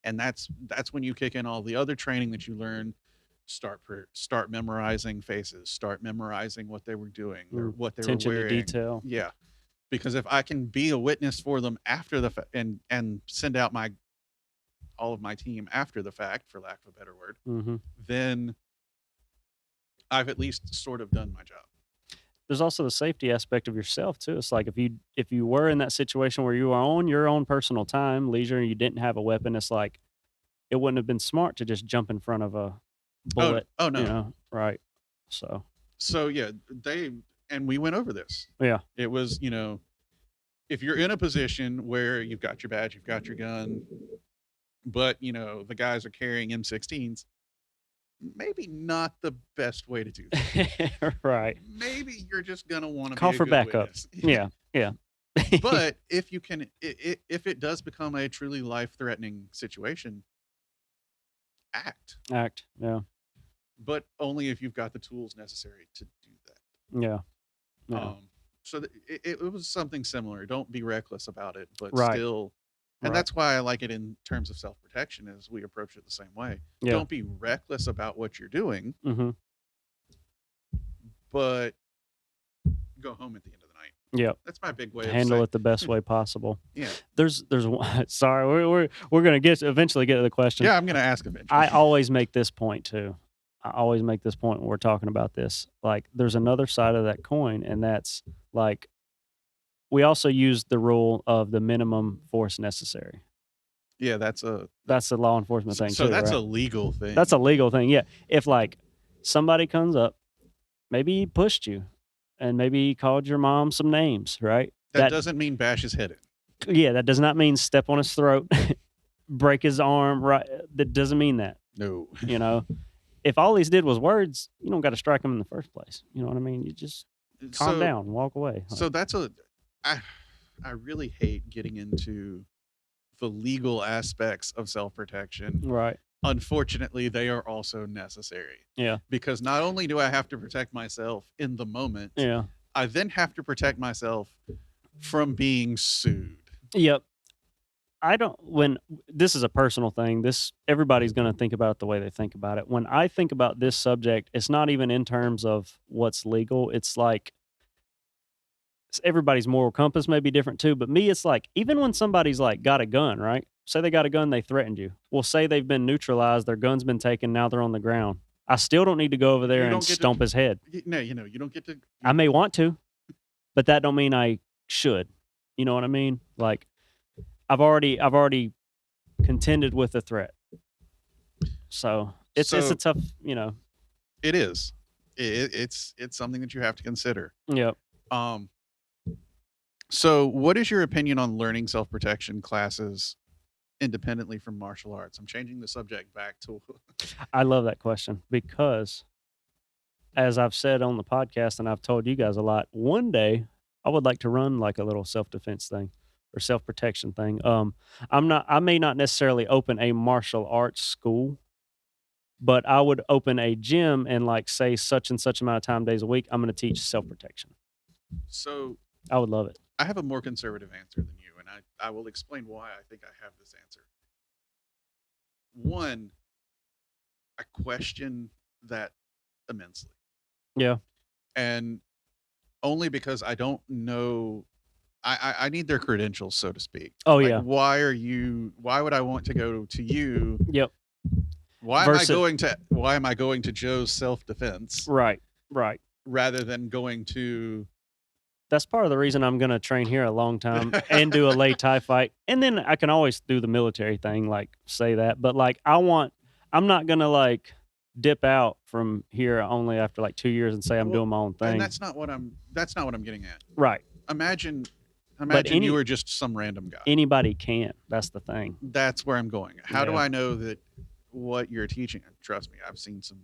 And that's when you kick in all the other training that you learn. Start memorizing faces, start memorizing what they were doing, or what they Attention were to wearing. detail. Yeah, because if I can be a witness for them after the and send out all of my team after the fact, for lack of a better word, Mm-hmm. then I've at least sort of done my job. There's also the safety aspect of yourself too. It's like if you were in that situation where you were on your own personal time, leisure, and you didn't have a weapon, it's like it wouldn't have been smart to just jump in front of a bullet. Oh no. You know, right? So Yeah, we went over this. yeah, It was, if you're in a position where you've got your badge, you've got your gun, but the guys are carrying M16s, maybe not the best way to do that. right. Maybe you're just gonna want to Call be a for good backup. witness. Yeah, yeah. But if you can, if it does become a truly life-threatening situation, act. Act. Yeah, But only if you've got the tools necessary to do that. yeah, yeah. So it was something similar. Don't be reckless about it, but Right. still, and Right. that's why I like it in terms of self-protection. Is we approach it the same way. Yeah. Don't be reckless about what you're doing, Mm-hmm. but go home at the end of the night. Yep. That's my big way of Handle saying, it the best way possible. Yeah, There's one. Sorry, we're gonna eventually get to the question. yeah. I'm gonna ask eventually. I always make this point too. I always make this point when we're talking about this. Like, there's another side of that coin, and that's like we also use the rule of the minimum force necessary. Yeah, that's a That's a law enforcement thing so too. that's right? a legal thing. That's a legal thing. Yeah. If like somebody comes up, maybe he pushed you, and maybe he called your mom some names, right? That doesn't mean bash his head in. Yeah, that does not mean step on his throat, break his arm, right? That doesn't mean that, No. you know? If all he did was words, you don't got to strike him in the first place. You know what I mean? You just calm down, walk away. So that's I really hate getting into the legal aspects of self-protection. Right. Unfortunately, they are also necessary. Yeah. Because not only do I have to protect myself in the moment, Yeah. I then have to protect myself from being sued. Yep. When this is a personal thing, everybody's going to think about it the way they think about it. When I think about this subject, it's not even in terms of what's legal. It's like everybody's moral compass may be different too, but me, it's like, even when somebody's like got a gun, right? Say they got a gun, they threatened you. Well, say they've been neutralized, their gun's been taken, now they're on the ground. I still don't need to go over there and stomp his head. No, you don't get to. I may want to, but that don't mean I should. You know what I mean? Like, I've already contended with the threat. So it's a tough, It is. It's something that you have to consider. Yep. So what is your opinion on learning self-protection classes independently from martial arts? I'm changing the subject back to I love that question because, as I've said on the podcast and I've told you guys a lot, one day I would like to run like a little self-defense thing or self-protection thing. I may not necessarily open a martial arts school, but I would open a gym and like say such and such amount of time days a week, I'm going to teach self-protection. So I would love it. I have a more conservative answer than you, and I will explain why I think I have this answer. One, I question that immensely. Yeah. And only because I don't know, I need their credentials, so to speak. Oh, Like, yeah. why would I want to go to you? Yep. Why am I going to Joe's self-defense? Right. Rather than going to. That's part of the reason I'm going to train here a long time and do a Lei Tai fight. And then I can always do the military thing, like say that. But like, I'm not going to like dip out from here only after like 2 years and say I'm doing my own thing. And that's not what I'm getting at. Right. Imagine you were just some random guy. Anybody can. That's the thing. That's where I'm going. How do I know that what you're teaching? Trust me, I've seen some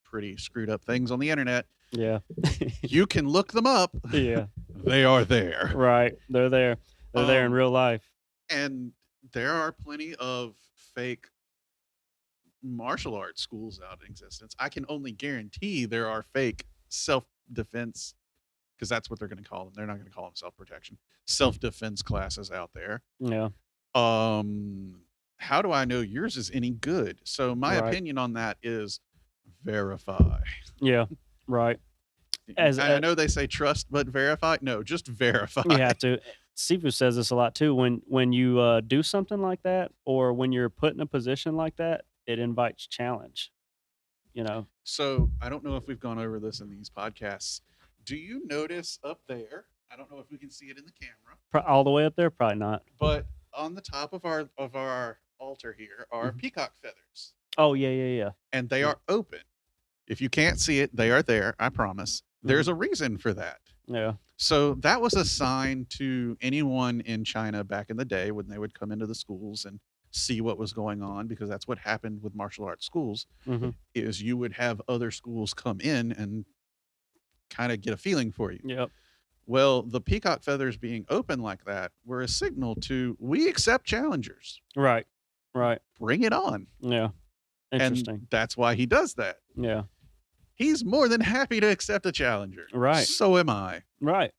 pretty screwed up things on the internet. Yeah. You can look them up. Yeah. They are there. Right. They're there. They're there in real life. And there are plenty of fake martial arts schools out in existence. I can only guarantee there are fake self-defense, because that's what they're going to call them. They're not going to call them self-protection. Self-defense classes out there. Yeah. How do I know yours is any good? So my opinion on that is verify. Yeah. Right. I know they say trust but verify. No, just verify. You have to. Sifu says this a lot too. When you do something like that, or when you're put in a position like that, it invites challenge. So I don't know if we've gone over this in these podcasts. Do you notice up there? I don't know if we can see it in the camera. All the way up there, probably not. But on the top of our altar here are peacock feathers. Oh yeah. And they are open. If you can't see it, they are there. I promise. There's a reason for that. Yeah. So that was a sign to anyone in China back in the day when they would come into the schools and see what was going on, because that's what happened with martial arts schools. Is you would have other schools come in and kind of get a feeling for you. Yep. Well, the peacock feathers being open like that were a signal to, we accept challengers. Right. Bring it on. Yeah. Interesting. And that's why he does that. Yeah. He's more than happy to accept a challenger. Right. So am I. Right.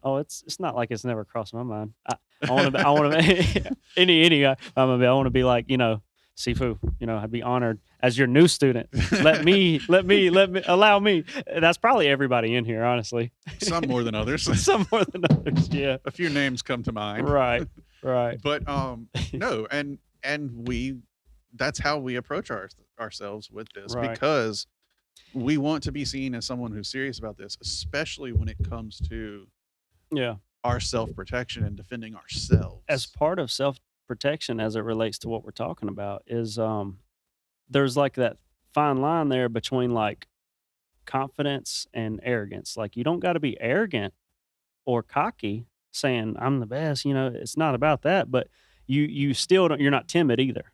Oh, it's not like it's never crossed my mind. I want to any guy. I want to be like, Sifu, I'd be honored as your new student. Let me allow me. That's probably everybody in here, honestly. Some more than others. Some more than others. Yeah. A few names come to mind. Right. But no, and that's how we approach ourselves with this, because we want to be seen as someone who's serious about this, especially when it comes to our self-protection and defending ourselves. As part of self-protection, as it relates to what we're talking about, is there's like that fine line there between like confidence and arrogance. Like, you don't got to be arrogant or cocky saying I'm the best, it's not about that, but you still don't, you're not timid either.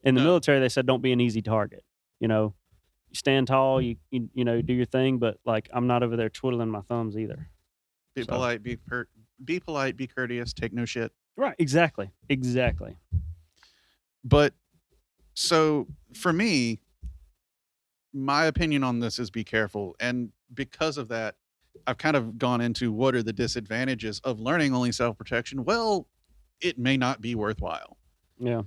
In the No, military they said don't be an easy target. You know, you stand tall, do your thing, but like I'm not over there twiddling my thumbs either. be So, polite, be polite, be courteous, take no shit. right, exactly. Exactly. But so for me, my opinion on this is be careful. And because of that, I've kind of gone into what are the disadvantages of learning only self protection. Well, it may not be worthwhile. Yeah.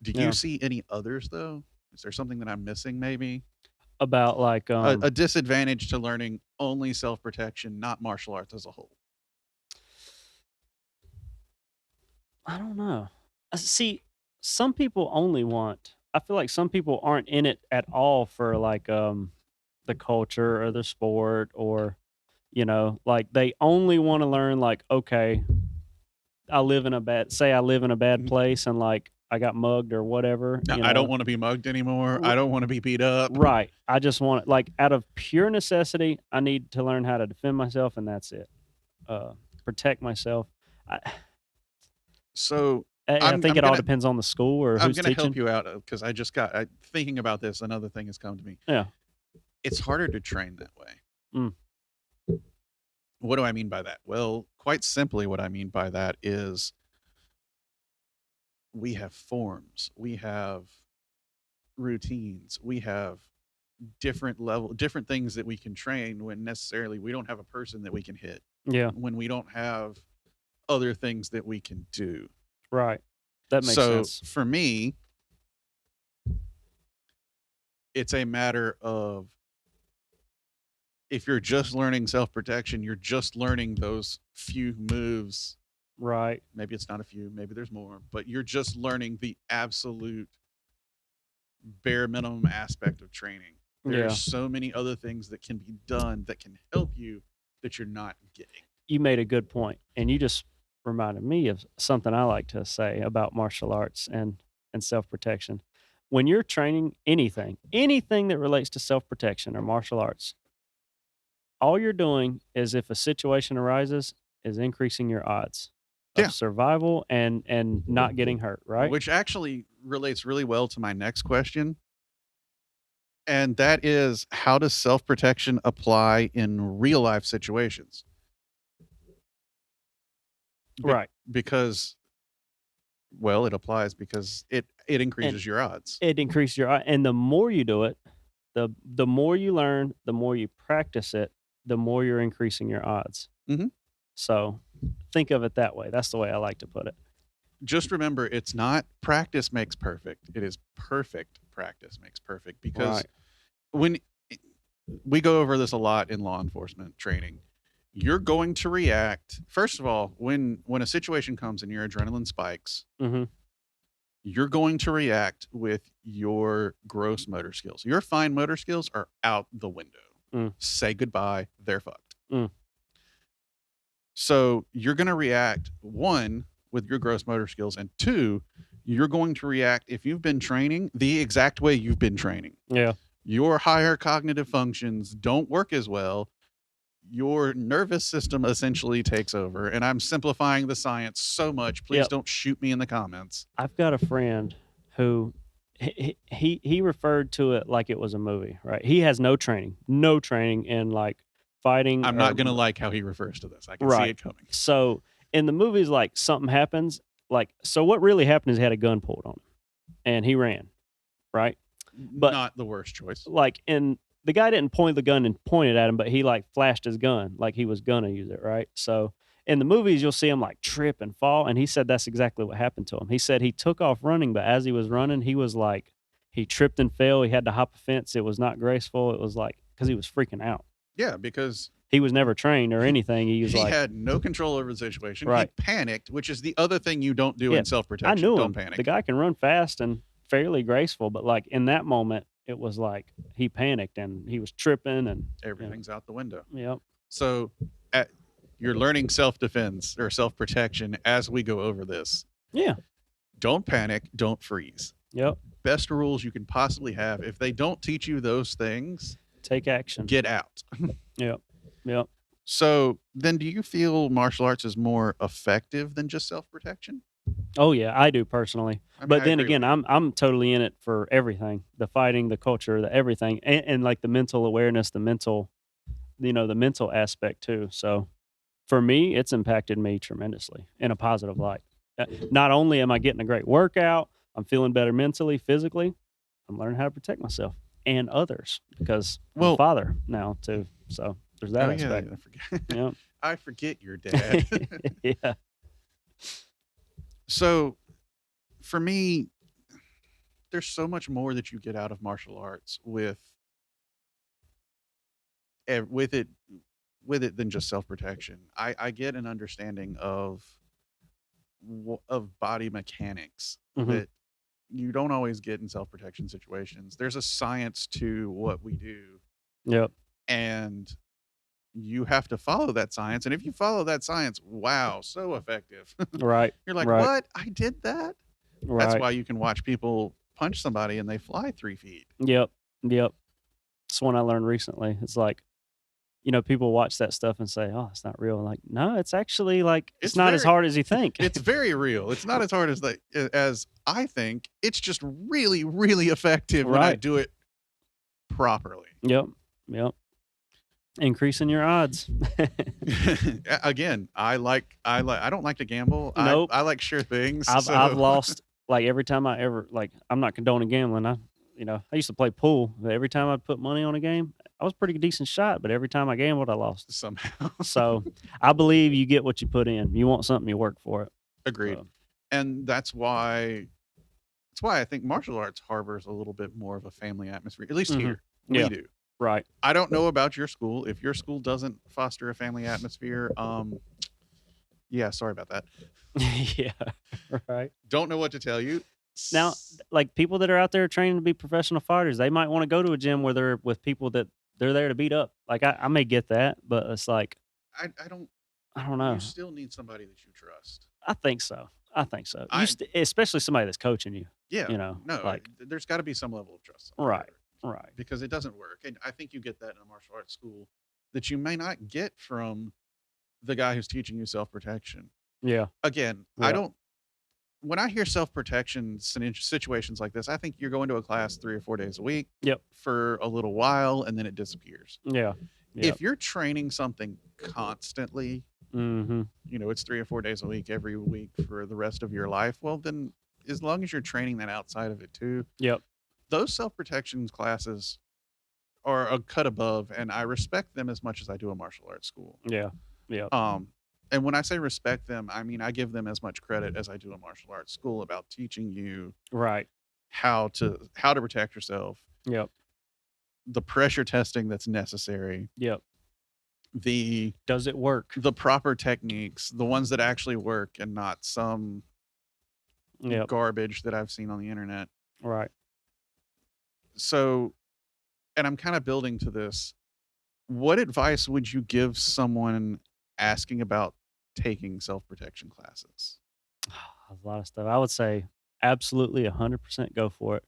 Do you Yeah. see any others though? Is there something that I'm missing maybe? About like A disadvantage to learning only self protection, not martial arts as a whole. I don't know. See, some people only want. I feel like some people aren't in it at all for like the culture or the sport, or like they only want to learn like, okay, I live in a bad Mhm. place, and like I got mugged or whatever, No, I don't want to be mugged anymore. I R- don't want to be beat up. right. I just want, like, out of pure necessity, I need to learn how to defend myself, and that's it. Uh Protect myself. I So I I'm think I'm it all gonna depends on the school or I'm who's gonna help teaching. you out because I just got thinking about this. Another thing has come to me. Yeah. It's harder to train that way. Mm. What do I mean by that? Well, quite simply, what I mean by that is we have forms, we have routines, we have different things that we can train when necessarily we don't have a person that we can hit, Yeah. when we don't have other things that we can do. Right. That makes So sense. for me, it's a matter of if you're just learning self protection, you're just learning those few moves. Right. Maybe it's not a few, maybe there's more, but you're just learning the absolute bare minimum aspect of training. There's Yeah. so many other things that can be done that can help you that you're not getting. You made a good point, and you just reminded me of something I like to say about martial arts and self-protection. When you're training anything that relates to self-protection or martial arts, all you're doing is, if a situation arises, is increasing your odds Yeah. of survival and not getting hurt, right? Which actually relates really well to my next question. And that is, how does self protection apply in real life situations? Be- Right. Because, well, it applies because it And increases your odds. it increases your and the more you do it, the more you learn, the more you practice it, the more you're increasing your odds. Mhm. So think of it that way. That's the way I like to put it. Just remember, it's not practice makes perfect. It is perfect practice makes perfect because Right. when we go over this a lot in law enforcement training, you're going to react. First of all, when a situation comes and your adrenaline spikes, Mm-hmm. you're going to react with your gross motor skills. Your fine motor skills are out the window. Mm. Say goodbye, they're fucked. Mm. So you're going to react, one, with your gross motor skills, and two, you're going to react, if you've been training, the exact way you've been training. Yeah. Your higher cognitive functions don't work as well. Your nervous system essentially takes over. And I'm simplifying the science so much. Please Yep. don't shoot me in the comments. I've got a friend who he referred to it like it was a movie, right? He has no training in like fighting. I'm not going to like how he refers to this. I can see Right. it coming. So in the movies, like something happens, like, so what really happened is he had a gun pulled on him and he ran, right? But Not the worst choice. like, in the guy didn't point the gun and point it at him, but he like flashed his gun like he was gonna use it, right? So in the movies, you'll see him like trip and fall, and he said that's exactly what happened to him. He said he took off running, but as he was running, he was like, he tripped and fell. He had to hop a fence. It was not graceful. It was like, because he was freaking out. Yeah, because He was never trained or anything. He was he like, had no control over the situation. Right. He panicked, which is the other thing you don't do Yeah, in self I protection. knew Don't him. panic. The guy can run fast and fairly graceful, but like in that moment, it was like he panicked and he was tripping and Everything's out the window. yep. So you're learning self defense or self protection as we go over this. Yeah. Don't panic. Don't freeze. Yep. Best rules you can possibly have. If they don't teach you those things, Take action. get out. Yep. Yep. So then, do you feel martial arts is more effective than just self protection? Oh yeah, I do personally. I mean, But I then agree with again, you. I'm totally in it for everything. The fighting, the culture, the everything. And like the mental awareness, the mental, the mental aspect too. So for me, it's impacted me tremendously in a positive light. Not only am I getting a great workout, I'm feeling better mentally, physically, I'm learning how to protect myself and others because I'm a Well, father now too. So there's that oh yeah, aspect. I forget. Yeah. I forget your dad. Yeah. So for me, there's so much more that you get out of martial arts with it than just self protection. I get an understanding of body mechanics Hmm. that you don't always get in self protection situations. There's a science to what we do, Yep. and you have to follow that science. And if you follow that science, wow, so effective. Right. You're like, Right. what? I did that? That's Right. why you can watch people punch somebody and they fly 3 feet. Yep. Yep. It's one I learned recently. It's like, people watch that stuff and say, "Oh, it's not real." Like, no, it's actually like it's It's not as very hard as you think. it's very real. It's not as hard as I think. It's just really, really effective when I Right. do it properly. Yep. Yep. Increasing your odds. Again, I don't like to gamble. I Nope. I like sure things. I've So lost like every time I ever like I'm not condoning gambling. I used to play pool, but every time I'd put money on a game, I was a pretty decent shot, but every time I gambled, I lost. somehow So I believe you get what you put in. You want something, you work for it. agreed. So And that's why I think martial arts harbors a little bit more of a family atmosphere. At least hmm here. We yeah, do. right. I don't know about your school. If your school doesn't foster a family atmosphere, yeah, sorry about that. Yeah, right. Don't know what to tell you. Now, like people that are out there training to be professional fighters, they might want to go to a gym where they're with people that they're there to beat up. Like I may get that, but it's like I don't. I don't You know. still need somebody that you trust. I think so. I think so. I Especially somebody that's coaching you. Yeah, no. Like There's got to be some level of trust right, there right. because it doesn't work, and I think you get that in a martial arts school that you may not get from the guy who's teaching you self protection. Yeah, Again, I yeah, don't. When I hear self protection situations like this, I think you're going to a class 3 or 4 days a week yep, for a little while and then it disappears. yeah, yep. If you're training something constantly, Mm-hmm. it's 3 or 4 days a week every week for the rest of your life, well, then as long as you're training that outside of it too, Yep. those self protection classes are a cut above, and I respect them as much as I do a martial arts school. Yeah. Yep. Um, and when I say respect them, I mean I give them as much credit as I do a martial arts school about teaching you Right. how to protect yourself, Yep. the pressure testing that's necessary, Yep. the Does it work? the proper techniques, the ones that actually work and not some Yep. garbage that I've seen on the internet. Right. So, and I'm kind of building to this. What advice would you give someone asking about taking self-protection classes? A lot of stuff. I would say absolutely 100% go for it.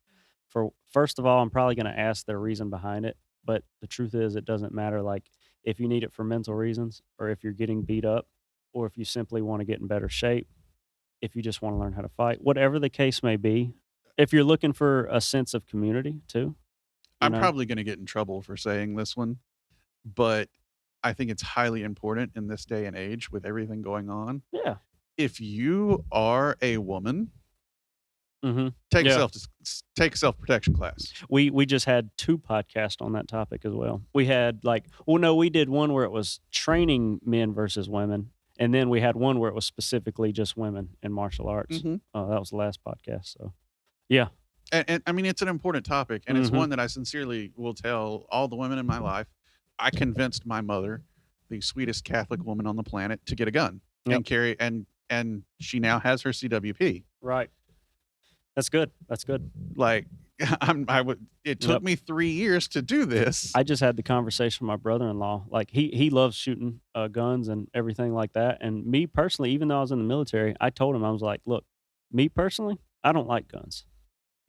For first of all, I'm probably going to ask their reason behind it, but the truth is it doesn't matter like if you need it for mental reasons or if you're getting beat up or if you simply want to get in better shape, if you just want to learn how to fight, whatever the case may be. If you're looking for a sense of community too, you I'm know. probably going to get in trouble for saying this one, but I think it's highly important in this day and age with everything going on. Yeah. If you are a woman, Mhm. take a Yeah. self-protection class. We just had 2 podcasts on that topic as well. We had no, we did one where it was training men versus women, and then we had one where it was specifically just women in martial arts. Mhm. That was the last podcast, so yeah. And I mean, it's an important topic, and it's Mhm. one that I sincerely will tell all the women in my life. I convinced my mother, the sweetest Catholic woman on the planet, to get a gun Yep. and carry, and she now has her CWP. Right. That's good. That's good. Like, it took Yep. me 3 years to do this. I just had the conversation with my brother-in-law. Like, he loves shooting, guns and everything like that, and me personally, even though I was in the military, I told him, I was like, "Look, me personally, I don't like guns.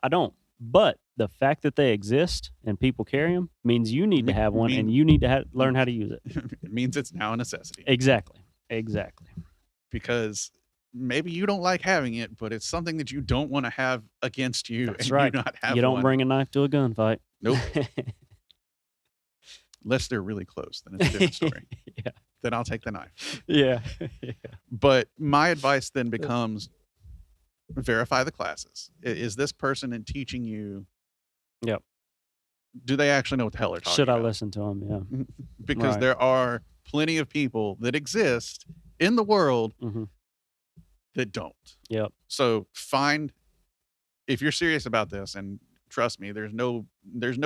I don't. But the fact that they exist and people carry them means you need to have one, and you need to learn how to use it. It means it's now a necessity. Exactly. Because maybe you don't like having it, but it's something that you don't want to have against you. That's and right. You not have You don't one. bring a knife to a gunfight. Nope. Unless they're really close, then it's a different story. Yeah. Then I'll take the knife. Yeah. But my advice then becomes verify the classes. Is this person in teaching you? Yep. Do they actually know what the hell they're talking Should I about? listen to them? Yeah. Because Right. there are plenty of people that exist in the world hmm that don't. Yep. So if you're serious about this, and trust me, there's no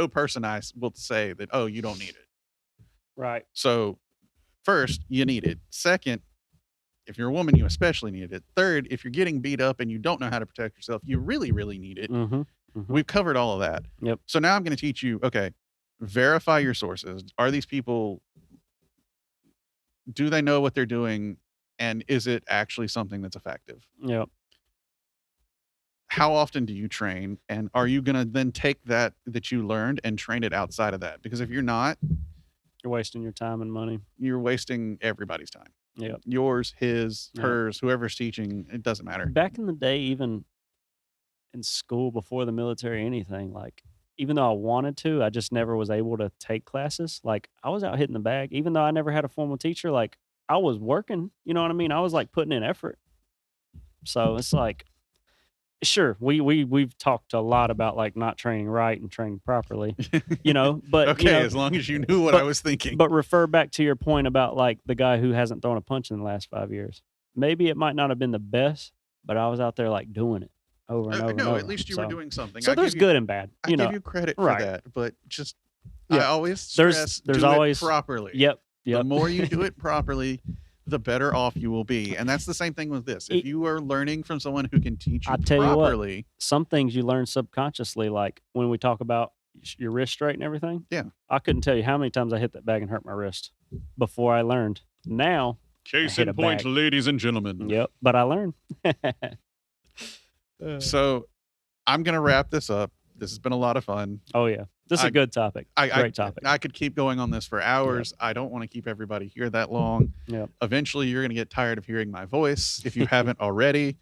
person I will say that, oh, you don't need it. Right. So first, you need it. Second, if you're a woman, you especially need it. Third, if you're getting beat up and you don't know how to protect yourself, you really, really need it. We've covered all of that. Yep. So now I'm going to teach you, okay, verify your sources. Are these people, do they know what they're doing? And is it actually something that's effective? Yep. How often do you train? And are you going to then take that you learned and train it outside of that? Because if you're not, You're wasting your time and money. you're wasting everybody's time. Yep. Yours, his, Yep. hers, whoever's teaching, it doesn't matter. Back in the day, even in school before the military, anything, like, even though I wanted to, I just never was able to take classes. Like, I was out hitting the bag, even though I never had a formal teacher. Like, I was working, you know what I mean? I was like putting in effort. So it's like, sure, we've talked a lot about like not training right and training properly, but Okay, as long as you knew what I was thinking. But refer back to your point about like the guy who hasn't thrown a punch in the last 5 years. Maybe it might not have been the best, but I was out there like doing it over and over. and No, over. at least you were doing something. So there's good and bad. I give you credit for right. that, but just Yeah. I always stress There's do always it properly. Yep. The more you do it properly, the better off you will be. And that's the same thing with this. If you are learning from someone who can teach you properly, some things you learn subconsciously, like when we talk about your wrist straight and everything. Yeah. I couldn't tell you how many times I hit that bag and hurt my wrist before I learned. Now, case in point, ladies and gentlemen. Yep. But I learned. So I'm going to wrap this up. This has been a lot of fun. Oh, yeah. This is a good topic. Great topic. I could keep going on this for hours. Yep. I don't want to keep everybody here that long. Yep. Eventually, you're going to get tired of hearing my voice. If you haven't already,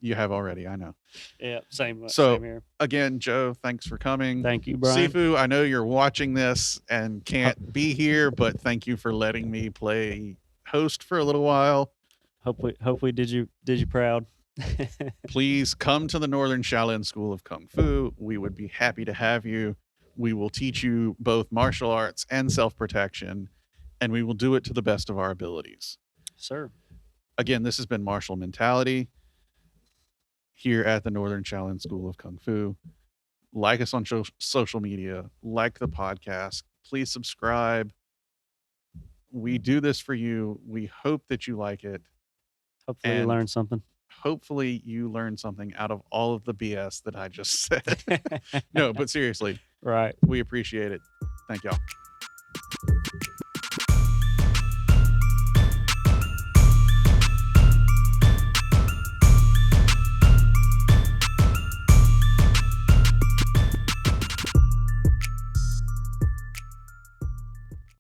you have already. I know. Yeah, same here. Again, Joe, thanks for coming. Thank you, Brian. Sifu, I know you're watching this and can't be here, but thank you for letting me play host for a little while. Hopefully did you proud. Please come to the Northern Shaolin School of Kung Fu. We would be happy to have you. We will teach you both martial arts and self-protection, and we will do it to the best of our abilities. Sir. Again, this has been Martial Mentality here at the Northern Shaolin School of Kung Fu. Like us on social media, like the podcast. Please subscribe. We do this for you. We hope that you like it. Hopefully you learned something. Hopefully you learned something out of all of the BS that I just said. No, but seriously. Right. We appreciate it. Thank y'all.